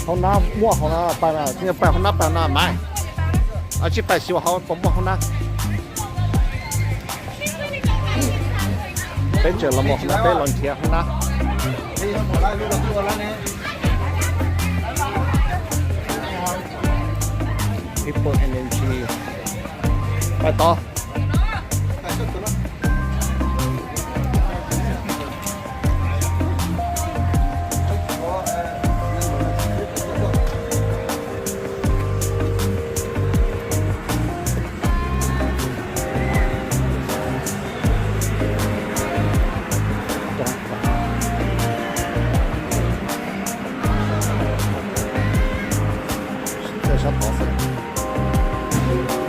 เขาหน้ามั่วเขาหน้าไปมาเนี่ยไปเขาหน้าไปหน้าไม่อาชีพไปสิว่าเขาผมบอกเขาหน้าเป็นเจอละหมดนะเป็นหล่นเทียเขาหน้า People Energy ไปต่อ这小桃子。